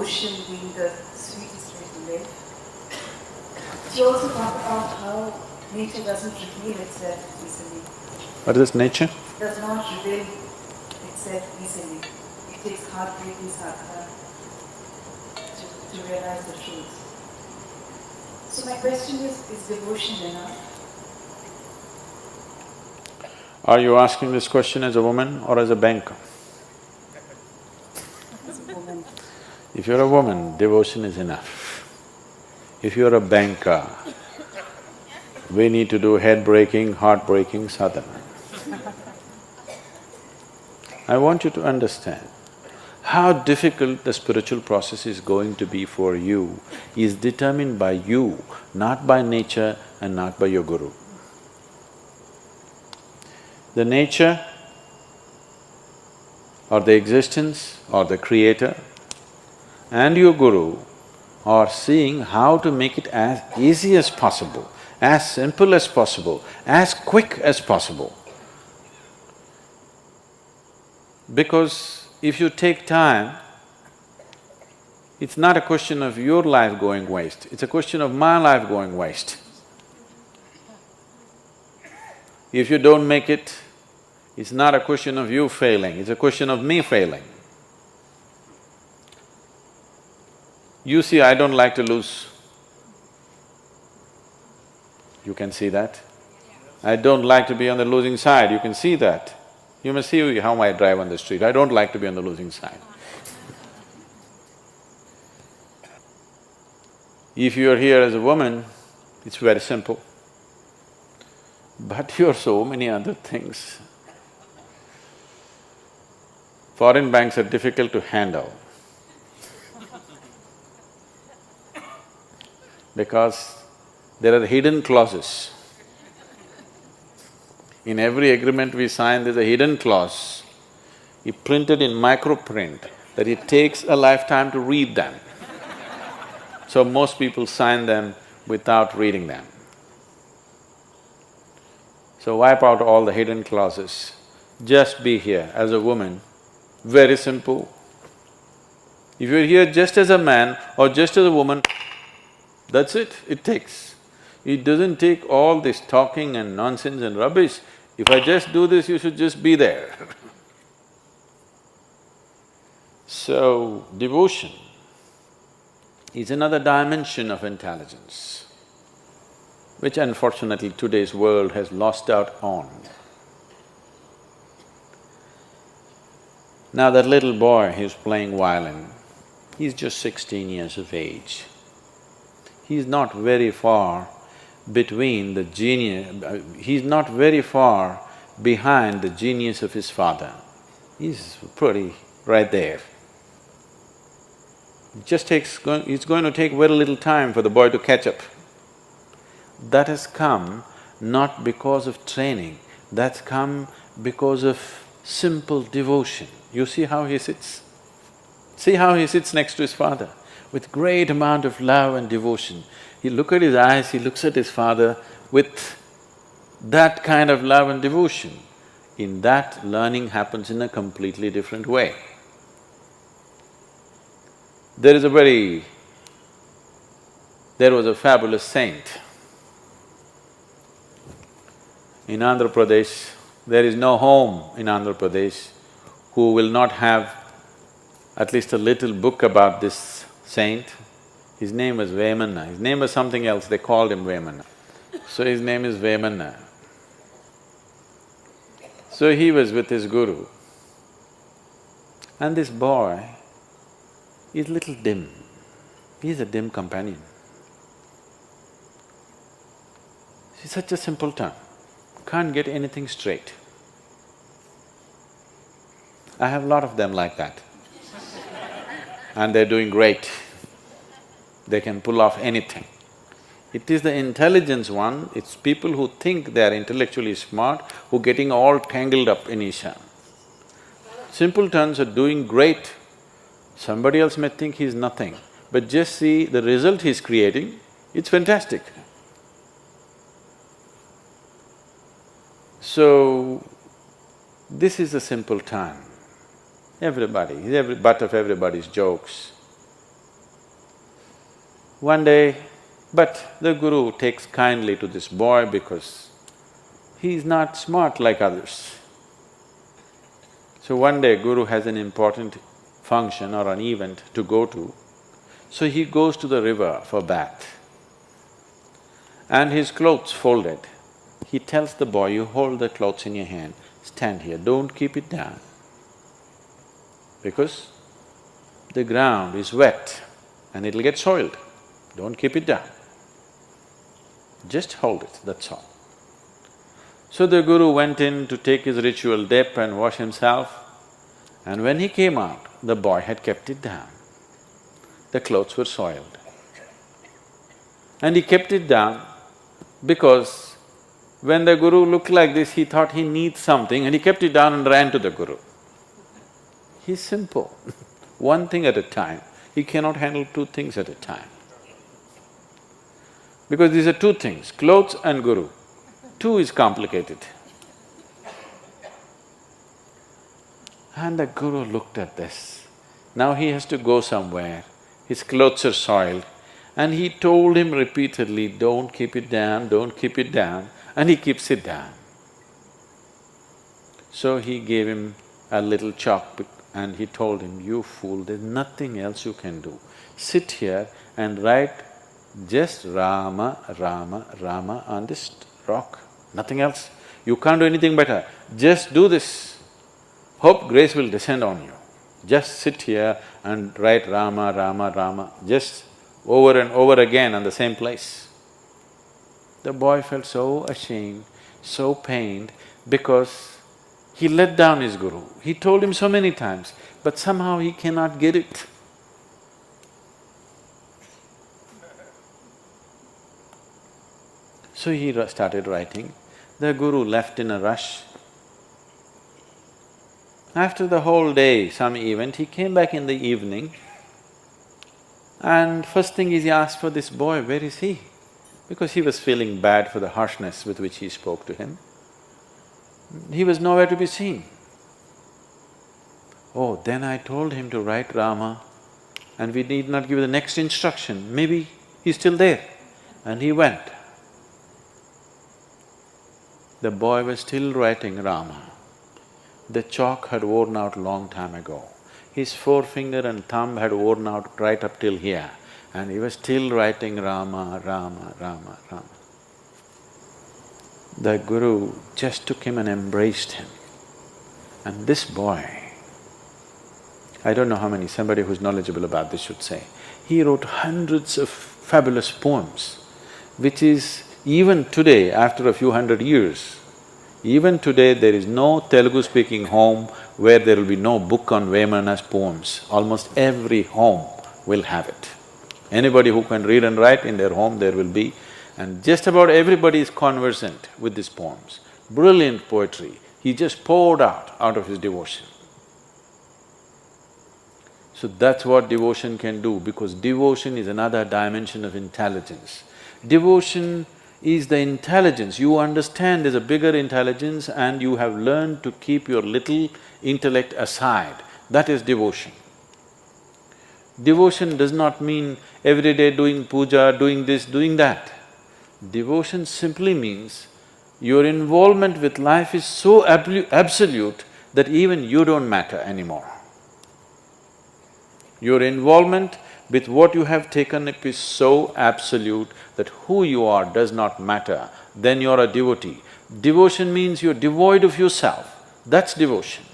devotion being the sweetest way to live. She also talked about how nature doesn't reveal itself easily. What is nature? Does not reveal itself easily. It takes heartbreaking sadhana to realize the truth. So my question is devotion enough? Are you asking this question as a woman or as a banker? As a woman. If you're a woman, devotion is enough. If you're a banker, we need to do head-breaking, heart-breaking sadhana. I want you to understand, how difficult the spiritual process is going to be for you is determined by you, not by nature and not by your guru. The nature or the existence or the creator and your guru are seeing how to make it as easy as possible, as simple as possible, as quick as possible. Because if you take time, it's not a question of your life going waste, it's a question of my life going waste. If you don't make it, it's not a question of you failing, it's a question of me failing. You see, I don't like to lose. You can see that. I don't like to be on the losing side, you can see that. You must see how I drive on the street, I don't like to be on the losing side. If you're here as a woman, it's very simple. But you're so many other things. Foreign banks are difficult to handle because there are hidden clauses. In every agreement we sign, there's a hidden clause, printed in microprint, that it takes a lifetime to read them. So most people sign them without reading them. So wipe out all the hidden clauses. Just be here as a woman, very simple. If you're here just as a man or just as a woman, that's it takes. It doesn't take all this talking and nonsense and rubbish. If I just do this, you should just be there. So, devotion is another dimension of intelligence, which unfortunately today's world has lost out on. Now that little boy who's playing violin, he's just 16 years of age. He's not very far between the genius… he's not very far behind the genius of his father. He's pretty right there. It's going to take very little time for the boy to catch up. That has come not because of training, that's come because of simple devotion. You see how he sits? See how he sits next to his father, with great amount of love and devotion. He look at his eyes, he looks at his father with that kind of love and devotion. In that, learning happens in a completely different way. There was a fabulous saint. In Andhra Pradesh, there is no home in Andhra Pradesh who will not have at least a little book about this saint. His name was Vemanna, his name was something else, they called him Vemanna. So his name is Vemanna. So he was with his guru, and this boy is little dim, he's a dim companion. He's such a simpleton, can't get anything straight. I have a lot of them like that. And they're doing great. They can pull off anything. It is the intelligence one, it's people who think they are intellectually smart who are getting all tangled up in Isha. Simpletons are doing great. Somebody else may think he's nothing, but just see the result he's creating, it's fantastic. So, this is a simple time. Everybody, he's every butt of everybody's jokes. One day, but the guru takes kindly to this boy because he's not smart like others. So one day guru has an important function or an event to go to, so he goes to the river for bath and his clothes folded. He tells the boy, you hold the clothes in your hand, stand here, don't keep it down because the ground is wet and it'll get soiled. Don't keep it down. Just hold it, that's all. So the guru went in to take his ritual dip and wash himself, and when he came out, the boy had kept it down. The clothes were soiled. And he kept it down because when the guru looked like this, he thought he needs something and he kept it down and ran to the guru. He's simple, one thing at a time. He cannot handle two things at a time. Because these are two things, clothes and guru. Two is complicated. And the guru looked at this. Now he has to go somewhere, his clothes are soiled, and he told him repeatedly, don't keep it down, don't keep it down, and he keeps it down. So he gave him a little chalk and he told him, you fool, there's nothing else you can do. Sit here and write just Rama, Rama, Rama on this rock, nothing else. You can't do anything better, just do this. Hope grace will descend on you. Just sit here and write Rama, Rama, Rama, just over and over again on the same place. The boy felt so ashamed, so pained because he let down his guru. He told him so many times, but somehow he cannot get it. So he started writing. The guru left in a rush. After the whole day, some event, he came back in the evening and first thing is he asked for this boy, where is he? Because he was feeling bad for the harshness with which he spoke to him. He was nowhere to be seen. Oh, then I told him to write Rama and we need not give the next instruction, maybe he's still there. And he went. The boy was still writing Rama. The chalk had worn out long time ago. His forefinger and thumb had worn out right up till here, and he was still writing Rama, Rama, Rama, Rama. The guru just took him and embraced him. And this boy, I don't know how many, somebody who's knowledgeable about this should say, he wrote hundreds of fabulous poems, which is even today, after a few hundred years, even today there is no Telugu-speaking home where there will be no book on Vemana's poems. Almost every home will have it. Anybody who can read and write, in their home there will be, and just about everybody is conversant with these poems. Brilliant poetry, he just poured out of his devotion. So that's what devotion can do, because devotion is another dimension of intelligence. Devotion is the intelligence, you understand there's a bigger intelligence and you have learned to keep your little intellect aside. That is devotion. Devotion does not mean every day doing puja, doing this, doing that. Devotion simply means your involvement with life is so absolute that even you don't matter anymore. Your involvement with what you have taken up is so absolute that who you are does not matter, then you're a devotee. Devotion means you're devoid of yourself, that's devotion.